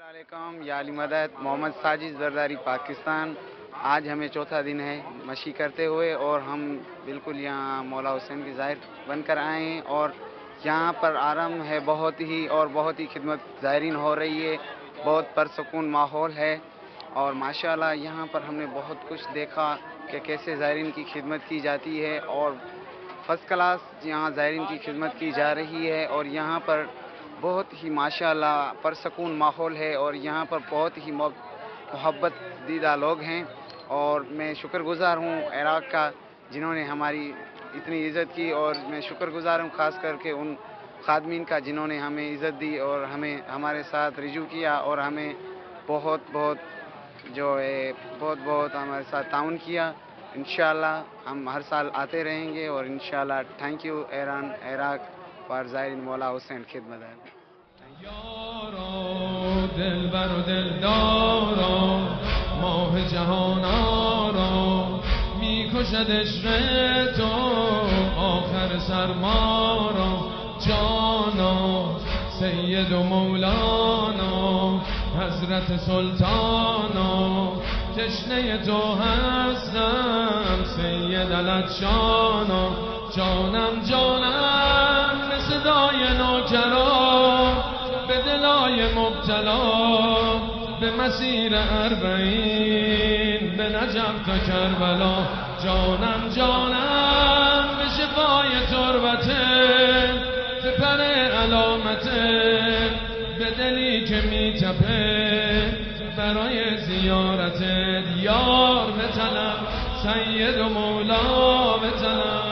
السلام یا علی مدد محمد ساجد زرداری پاکستان. آج ہمیں چوتھا دن ہے مشی کرتے ہوئے اور ہم بالکل یہاں مولا حسین کی ظاہر بن کر آئے ہیں اور یہاں پر آرام ہے بہت ہی خدمت زائرین ہو رہی ہے. بہت پرسکون ماحول ہے اور ماشاءاللہ یہاں پر ہم نے بہت کچھ دیکھا کہ کیسے زائرین کی خدمت کی جاتی ہے اور فرسٹ کلاس یہاں زائرین کی خدمت کی جا رہی ہے. اور یہاں پر بہت ہی ماشاءاللہ پرسکون ماحول ہے اور یہاں پر بہت ہی محبت دیدہ لوگ ہیں اور میں شکر گزار ہوں عراق کا جنہوں نے ہماری اتنی عزت کی اور میں شکر گزار ہوں خاص کر کے ان خادمین کا جنہوں نے ہمیں عزت دی اور ہمارے ساتھ رجوع کیا اور ہمیں بہت ہمارے ساتھ تعاون کیا. انشاءاللہ ہم ہر سال آتے رہیں گے اور انشاءاللہ تھینک یو ایران عراق فار زائرین مولا حسین خدمت. یارو دلبر و دلدارا ماه جهان آرا میکشد عشق تو آخر سرما را جانا سید و مولانا حضرت سلطانا تشنه تو هستم سید العطشانا جانم به صدای نوکران به دلای مبتلا به مسیر اربعین به نجف تا کربلا جانم به شفای تربته به پر علامته به دلی که میتپه برای زیارت یار به طلب سید و مولا به طلب